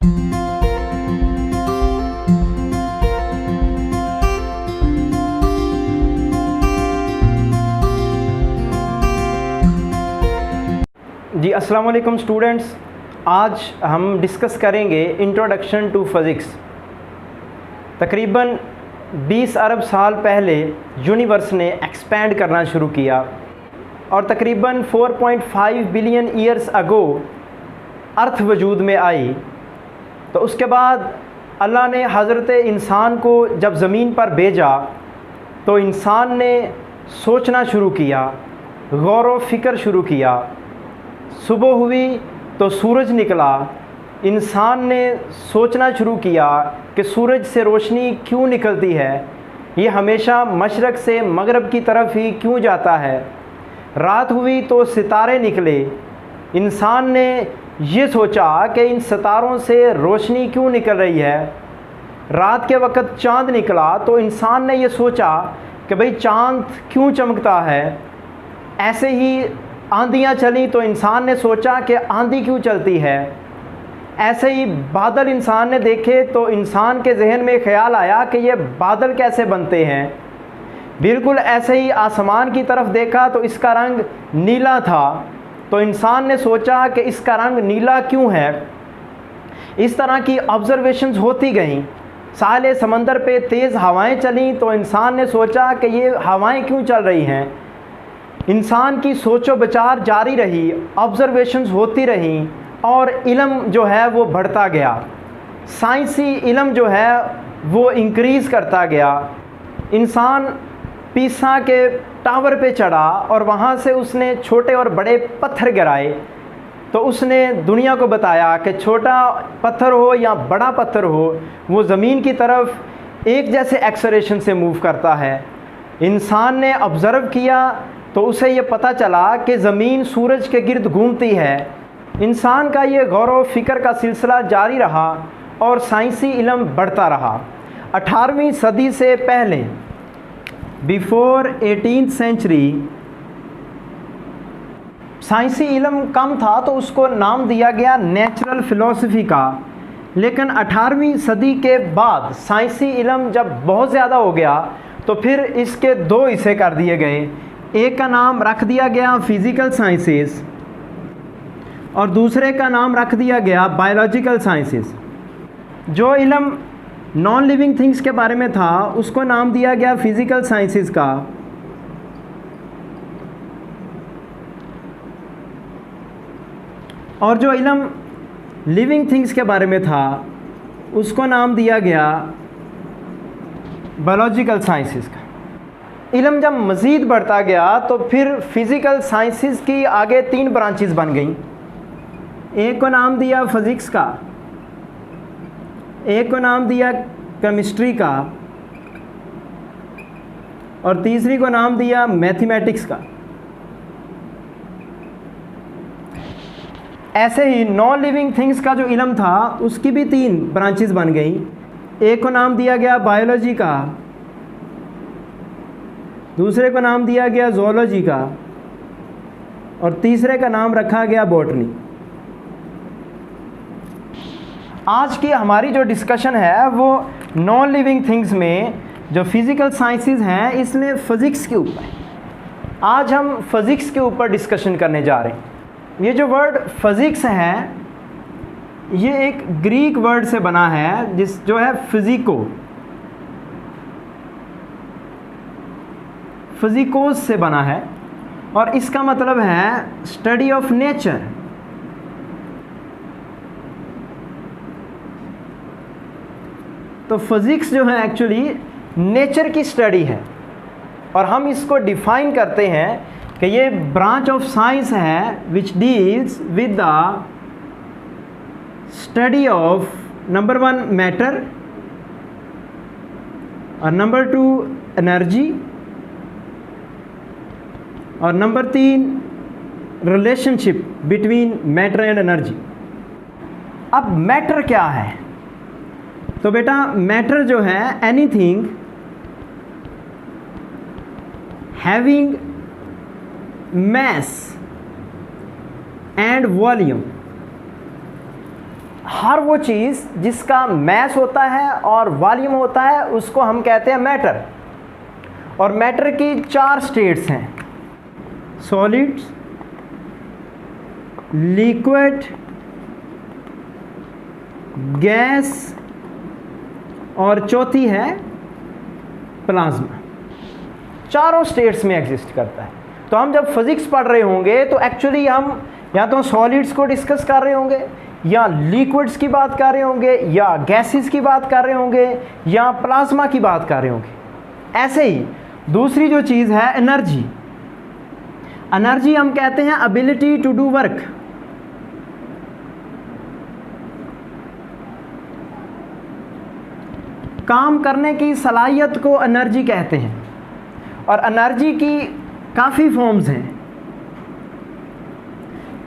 जी अस्सलाम वालेकुम स्टूडेंट्स, आज हम डिस्कस करेंगे इंट्रोडक्शन टू फिज़िक्स। तकरीबन 20 अरब साल पहले यूनिवर्स ने एक्सपैंड करना शुरू किया और तकरीबन 4.5 बिलियन ईयर्स अगो अर्थ वजूद में आई। तो उसके बाद अल्लाह ने हज़रत इंसान को जब ज़मीन पर भेजा तो इंसान ने सोचना शुरू किया, गौर व फ़िक्र शुरू किया। सुबह हुई तो सूरज निकला। इंसान ने सोचना शुरू किया कि सूरज से रोशनी क्यों निकलती है, ये हमेशा मशरक़ से मगरब की तरफ ही क्यों जाता है। रात हुई तो सितारे निकले। इंसान ने ये सोचा कि इन सितारों से रोशनी क्यों निकल रही है। रात के वक़्त चाँद निकला तो इंसान ने ये सोचा कि भाई चाँद क्यों चमकता है। ऐसे ही आंधियाँ चली तो इंसान ने सोचा कि आंधी क्यों चलती है। ऐसे ही बादल इंसान ने देखे तो इंसान के जहन में ख़्याल आया कि ये बादल कैसे बनते हैं। बिल्कुल ऐसे ही आसमान की तरफ देखा तो इसका रंग नीला था, तो इंसान ने सोचा कि इसका रंग नीला क्यों है। इस तरह की ऑब्ज़र्वेशंस होती गईं। साहिल समंदर पे तेज़ हवाएं चलीं तो इंसान ने सोचा कि ये हवाएं क्यों चल रही हैं। इंसान की सोचो विचार जारी रही, ऑब्ज़र्वेशंस होती रहीं और इल्म जो है वो बढ़ता गया। साइंसी इल्म जो है वो इंक्रीज़ करता गया। इंसान पीसा के टावर पे चढ़ा और वहाँ से उसने छोटे और बड़े पत्थर गिराए। तो उसने दुनिया को बताया कि छोटा पत्थर हो या बड़ा पत्थर हो, वो ज़मीन की तरफ एक जैसे एक्सेलरेशन से मूव करता है। इंसान ने ऑब्ज़र्व किया तो उसे ये पता चला कि ज़मीन सूरज के गिर्द घूमती है। इंसान का ये गौर व फ़िक्र का सिलसिला जारी रहा और साइंसी इल्म बढ़ता रहा। 18वीं सदी से पहले, बिफ़ोर 18th सेंचुरी, साइंसी इल्म कम था तो उसको नाम दिया गया नेचुरल फ़िलॉसफ़ी का। लेकिन 18वीं सदी के बाद साइंसी इल्म जब बहुत ज़्यादा हो गया तो फिर इसके दो हिस्से कर दिए गए। एक का नाम रख दिया गया फ़िज़िकल साइंसेस और दूसरे का नाम रख दिया गया बायोलॉजिकल साइंसेस। जो इल्म नॉन लिविंग थिंग्स के बारे में था उसको नाम दिया गया फ़िज़िकल साइंसेस का, और जो इल्म लिविंग थिंग्स के बारे में था उसको नाम दिया गया बायोलॉजिकल साइंसेस का। इल्म जब मज़ीद बढ़ता गया तो फिर फ़िज़िकल साइंसेस की आगे 3 ब्रांचेस बन गईं। एक को नाम दिया फ़िज़िक्स का, एक को नाम दिया केमिस्ट्री का और तीसरी को नाम दिया मैथमेटिक्स का। ऐसे ही नॉन लिविंग थिंग्स का जो इल्म था उसकी भी 3 ब्रांचेस बन गई। एक को नाम दिया गया बायोलॉजी का, दूसरे को नाम दिया गया ज़ूलॉजी का और तीसरे का नाम रखा गया बॉटनी। आज की हमारी जो डिस्कशन है वो नॉन लिविंग थिंग्स में जो फ़िज़िकल साइंसेस हैं इसमें फ़िज़िक्स के ऊपर। आज हम फ़िज़िक्स के ऊपर डिस्कशन करने जा रहे हैं। ये जो वर्ड फ़िज़िक्स है ये एक ग्रीक वर्ड से बना है जो है फ़िज़िकोस से बना है और इसका मतलब है स्टडी ऑफ नेचर। तो फ़िज़िक्स जो है एक्चुअली नेचर की स्टडी है और हम इसको डिफ़ाइन करते हैं कि ये ब्रांच ऑफ साइंस है which deals with the study of number 1 matter और नंबर 2 एनर्जी और number 3 relationship between matter and energy. अब मैटर क्या है? तो बेटा मैटर जो है anything having mass and volume। हर वो चीज़ जिसका मैस होता है और वॉल्यूम होता है उसको हम कहते हैं मैटर। और मैटर की 4 स्टेट्स हैं, सॉलिड्स, लिक्विड, गैस और चौथी है प्लाज्मा। चारों स्टेट्स में एग्जिस्ट करता है। तो हम जब फिजिक्स पढ़ रहे होंगे तो एक्चुअली हम या तो सॉलिड्स को डिस्कस कर रहे होंगे, या लिक्विड्स की बात कर रहे होंगे, या गैसेस की बात कर रहे होंगे, या प्लाज्मा की बात कर रहे होंगे। ऐसे ही दूसरी जो चीज़ है एनर्जी, एनर्जी हम कहते हैं एबिलिटी टू डू वर्क। काम करने की सलाहियत को एनर्जी कहते हैं। और एनर्जी की काफ़ी फॉर्म्स हैं,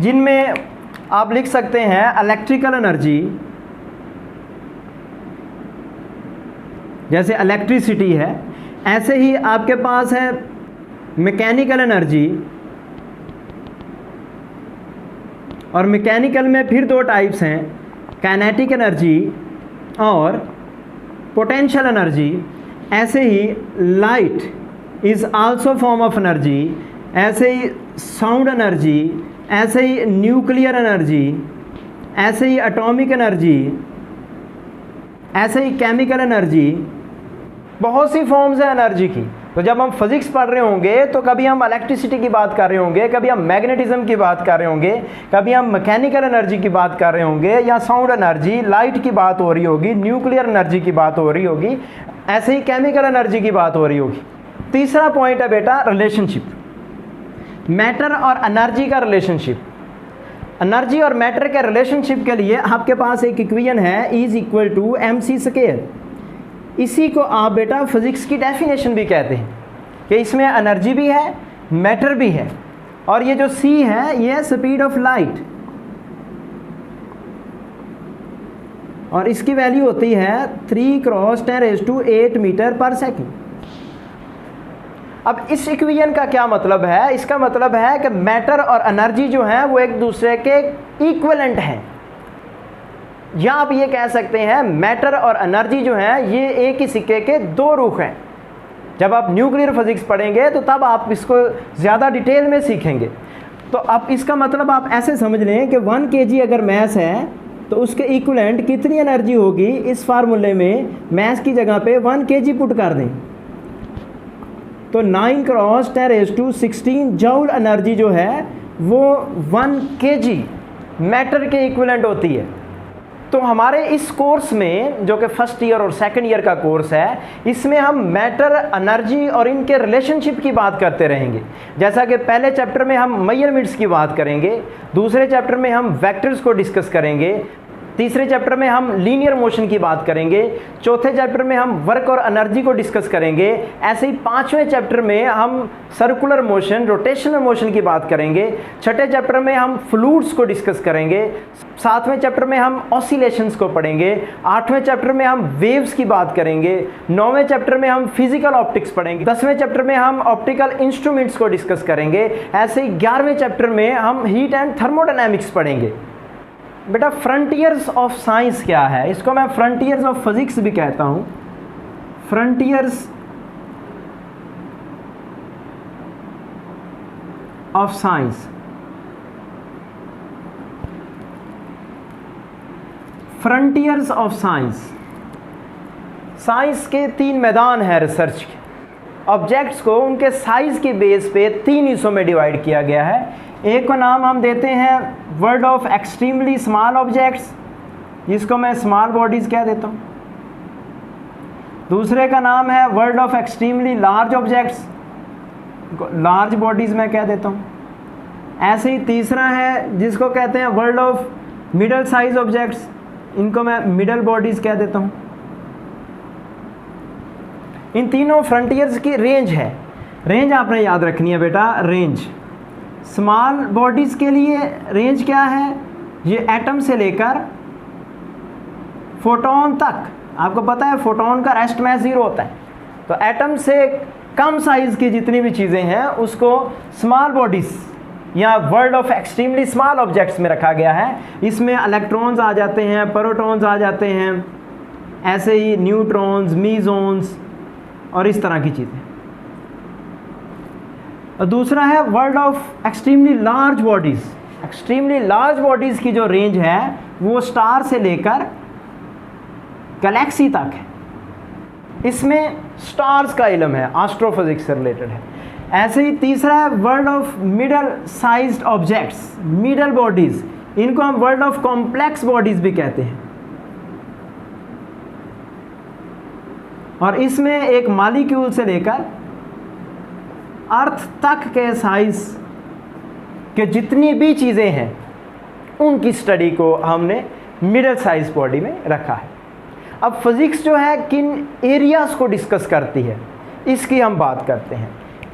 जिनमें आप लिख सकते हैं इलेक्ट्रिकल एनर्जी, जैसे इलेक्ट्रिसिटी है। ऐसे ही आपके पास है मैकेनिकल एनर्जी, और मैकेनिकल में फिर 2 टाइप्स हैं, काइनेटिक एनर्जी और पोटेंशियल एनर्जी। ऐसे ही light is also form of energy, ऐसे ही साउंड एनर्जी, ऐसे ही न्यूक्लियर एनर्जी, ऐसे ही एटॉमिक एनर्जी, ऐसे ही केमिकल एनर्जी। बहुत सी फॉर्म्स हैं एनर्जी की। तो जब हम फिजिक्स पढ़ रहे होंगे तो कभी हम इलेक्ट्रिसिटी की बात कर रहे होंगे, कभी हम मैग्नेटिज्म की बात कर रहे होंगे, कभी हम मैकेनिकल एनर्जी की बात कर रहे होंगे, या साउंड एनर्जी, लाइट की बात हो रही होगी, न्यूक्लियर एनर्जी की बात हो रही होगी, ऐसे ही केमिकल एनर्जी की बात हो रही होगी। तीसरा पॉइंट है बेटा रिलेशनशिप, मैटर और एनर्जी का रिलेशनशिप। एनर्जी और मैटर के रिलेशनशिप के लिए आपके पास एक इक्वेशन है, is equal to mc square. इसी को आप बेटा फिजिक्स की डेफिनेशन भी कहते हैं कि इसमें एनर्जी भी है, मैटर भी है। और ये जो c है ये स्पीड ऑफ लाइट, और इसकी वैल्यू होती है 3 × 10⁸ मीटर पर सेकेंड। अब इस इक्वेशन का क्या मतलब है? इसका मतलब है कि मैटर और एनर्जी जो है वो एक दूसरे के इक्विवेलेंट हैं, या आप ये कह सकते हैं मैटर और एनर्जी जो है ये एक ही सिक्के के 2 रुख हैं। जब आप न्यूक्लियर फिजिक्स पढ़ेंगे तो तब आप इसको ज़्यादा डिटेल में सीखेंगे। तो अब इसका मतलब आप ऐसे समझ लें कि 1 kg अगर मैस है तो उसके इक्विवेलेंट कितनी एनर्जी होगी, इस फार्मूले में मैस की जगह पे 1 kg पुट कर दें तो 9 × 10⁻16 जूल एनर्जी जो है वो 1 kg मैटर के इक्विवेलेंट होती है। तो हमारे इस कोर्स में जो कि फर्स्ट ईयर और सेकंड ईयर का कोर्स है, इसमें हम मैटर, एनर्जी और इनके रिलेशनशिप की बात करते रहेंगे। जैसा कि पहले चैप्टर में हम मेजरमेंट्स की बात करेंगे, दूसरे चैप्टर में हम वेक्टर्स को डिस्कस करेंगे, तीसरे चैप्टर में हम लीनियर मोशन की बात करेंगे, चौथे चैप्टर में हम वर्क और एनर्जी को डिस्कस करेंगे। ऐसे ही 5वें चैप्टर में हम सर्कुलर मोशन, रोटेशनल मोशन की बात करेंगे। छठे चैप्टर में हम फ्लूइड्स को डिस्कस करेंगे। 7वें चैप्टर में हम ऑसिलेशंस को पढ़ेंगे। 8वें चैप्टर में हम वेव्स की बात करेंगे। 9वें चैप्टर में हम फिजिकल ऑप्टिक्स पढ़ेंगे। 10वें चैप्टर में हम ऑप्टिकल इंस्ट्रूमेंट्स को डिस्कस करेंगे। ऐसे ही 11वें चैप्टर में हम हीट एंड थर्मोडायनामिक्स पढ़ेंगे। बेटा फ्रंटियर्स ऑफ साइंस क्या है? इसको मैं फ्रंटियर्स ऑफ फिजिक्स भी कहता हूँ। Frontiers of science, frontiers of science. Science के 3 मैदान हैं रिसर्च के। ऑब्जेक्ट्स को उनके साइज़ के बेस पे 3 हिस्सों में डिवाइड किया गया है। एक को नाम हम देते हैं world of extremely small objects, जिसको मैं स्मॉल बॉडीज़ कह देता हूँ। दूसरे का नाम है world of extremely large objects, large bodies मैं कह देता हूँ। ऐसे ही तीसरा है जिसको कहते हैं world of middle size objects, इनको मैं मिडल बॉडीज़ कह देता हूँ। इन तीनों फ्रंटियर्स की रेंज है। रेंज आपने याद रखनी है बेटा, रेंज। स्मॉल बॉडीज़ के लिए रेंज क्या है? ये एटम से लेकर फोटोन तक। आपको पता है फोटोन का रेस्ट मास 0 होता है, तो एटम से कम साइज़ की जितनी भी चीज़ें हैं उसको स्मॉल बॉडीज़ या world of extremely small objects में रखा गया है। इसमें इलेक्ट्रॉन्स आ जाते हैं, प्रोटॉन्स आ जाते हैं, ऐसे ही न्यूट्रॉन्स, मीजॉन्स और इस तरह की चीज़ें। और दूसरा है world of extremely large bodies. Extremely large bodies की जो रेंज है वो स्टार से लेकर गैलेक्सी तक है। इसमें स्टार्स का इल्म है, एस्ट्रोफिजिक्स से रिलेटेड है। ऐसे ही तीसरा है world of middle sized objects, middle bodies, इनको हम वर्ल्ड ऑफ कॉम्प्लेक्स बॉडीज़ भी कहते हैं। और इसमें एक मॉलिक्यूल से लेकर अर्थ तक के साइज के जितनी भी चीज़ें हैं उनकी स्टडी को हमने मिडल साइज बॉडी में रखा है। अब फिज़िक्स जो है किन एरियाज़ को डिस्कस करती है इसकी हम बात करते हैं।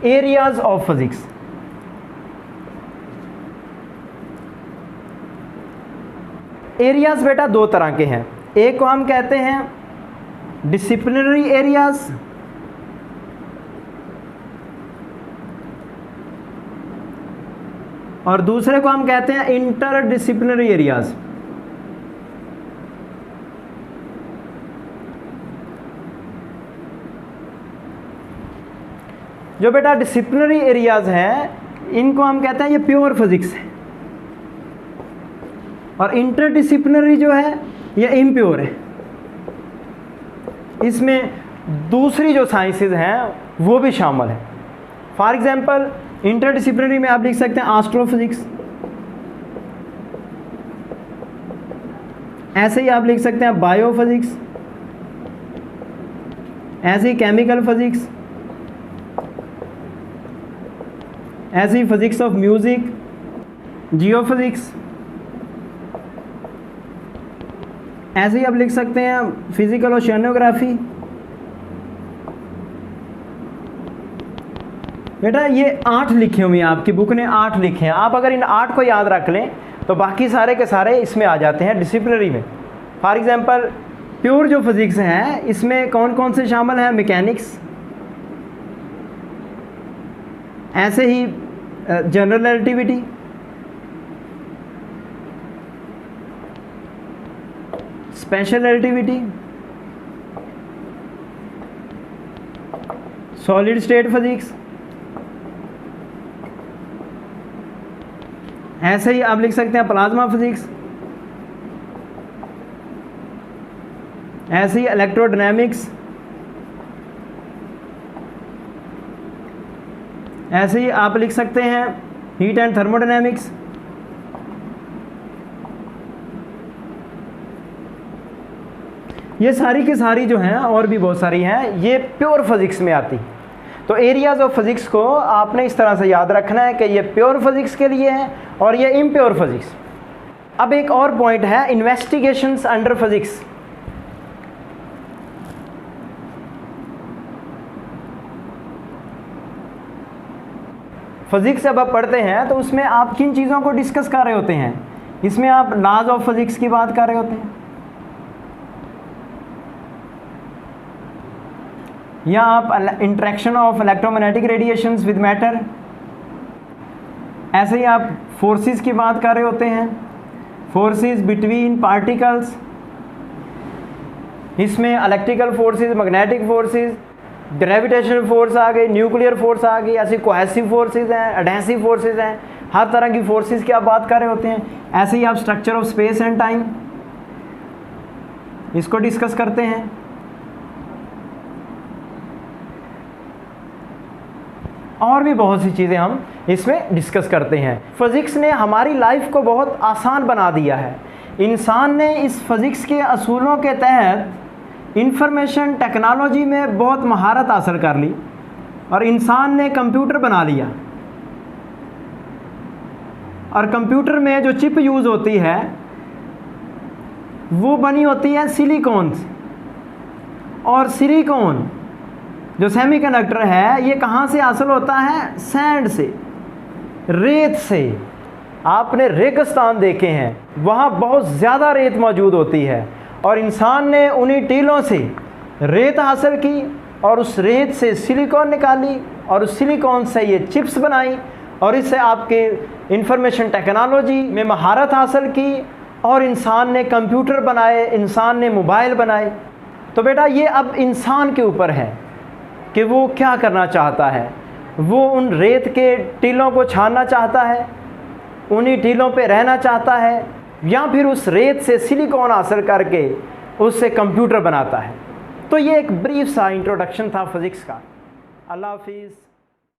Areas of physics. एरियाज़ बेटा दो तरह के हैं। एक को हम कहते हैं डिसिप्लिनरी एरियाज़, और दूसरे को हम कहते हैं इंटरडिसिप्लिनरी एरियाज़। जो बेटा डिसिप्लिनरी एरियाज़ हैं इनको हम कहते हैं ये प्योर फिज़िक्स है, और इंटरडिसिप्लिनरी जो है ये इम्प्योर है। इसमें दूसरी जो साइंसेज हैं वो भी शामिल है। फॉर एग्जांपल इंटरडिसिप्लिनरी में आप लिख सकते हैं एस्ट्रोफिजिक्स, ऐसे ही आप लिख सकते हैं बायोफिजिक्स, ऐसे ही केमिकल फिजिक्स, ऐसे ही फिजिक्स ऑफ म्यूजिक, जियोफिजिक्स, ऐसे ही आप लिख सकते हैं फिजिकल ओशियनोग्राफी। बेटा ये 8 लिखे हुए हैं, आपकी बुक ने 8 लिखे हैं। आप अगर इन 8 को याद रख लें तो बाकी सारे के सारे इसमें आ जाते हैं डिसिप्लिनरी में। फॉर एग्जांपल प्योर जो फिज़िक्स है इसमें कौन कौन से शामिल हैं? मैकेनिक्स, ऐसे ही general relativity, special relativity, solid state physics, ऐसे ही आप लिख सकते हैं प्लाज्मा फिजिक्स, ऐसे ही इलेक्ट्रोडायनेमिक्स, ऐसे ही आप लिख सकते हैं हीट एंड थर्मोडायनेमिक्स। ये सारी की सारी जो हैं और भी बहुत सारी हैं, ये प्योर फिज़िक्स में आती। तो एरियाज़ ऑफ फिज़िक्स को आपने इस तरह से याद रखना है कि ये प्योर फिज़िक्स के लिए है और ये इम्प्योर फिज़िक्स। अब एक और पॉइंट है इन्वेस्टिगेशंस अंडर फिज़िक्स। फिज़िक्स जब आप पढ़ते हैं तो उसमें आप किन चीज़ों को डिस्कस कर रहे होते हैं? इसमें आप लॉज ऑफ फिज़िक्स की बात कर रहे होते हैं, या आप interaction of electromagnetic radiations with matter, ऐसे ही आप फोर्सेस की बात कर रहे होते हैं, फोर्सेस बिटवीन पार्टिकल्स। इसमें electrical forces, magnetic forces, gravitational force आ गई, न्यूक्लियर फोर्स आ गई, ऐसी कोहेसिव फोर्सेस हैं, एडहेसिव फोर्सेस हैं, हर तरह की फोर्सेस की आप बात कर रहे होते हैं। ऐसे ही आप structure of space and time इसको डिस्कस करते हैं। और भी बहुत सी चीज़ें हम इसमें डिस्कस करते हैं। फिज़िक्स ने हमारी लाइफ को बहुत आसान बना दिया है। इंसान ने इस फिज़िक्स के असूलों के तहत इंफॉर्मेशन टेक्नोलॉजी में बहुत महारत हासिल कर ली और इंसान ने कंप्यूटर बना लिया। और कंप्यूटर में जो चिप यूज़ होती है वो बनी होती है सिलिकॉन से, और सिलिकॉन जो सेमीकंडक्टर है ये कहाँ से हासिल होता है? सैंड से, रेत से। आपने रेगिस्तान देखे हैं, वहाँ बहुत ज़्यादा रेत मौजूद होती है, और इंसान ने उन्हीं टीलों से रेत हासिल की और उस रेत से सिलिकॉन निकाली और उस सिलिकॉन से ये चिप्स बनाई और इससे आपके इंफॉर्मेशन टेक्नोलॉजी में महारत हासिल की और इंसान ने कंप्यूटर बनाए, इंसान ने मोबाइल बनाए। तो बेटा ये अब इंसान के ऊपर है कि वो क्या करना चाहता है। वो उन रेत के टीलों को छानना चाहता है, उन्हीं टीलों पे रहना चाहता है, या फिर उस रेत से सिलिकॉन हासिल करके उससे कंप्यूटर बनाता है। तो ये एक ब्रीफ सा इंट्रोडक्शन था फिज़िक्स का। अल्लाह हाफिज़।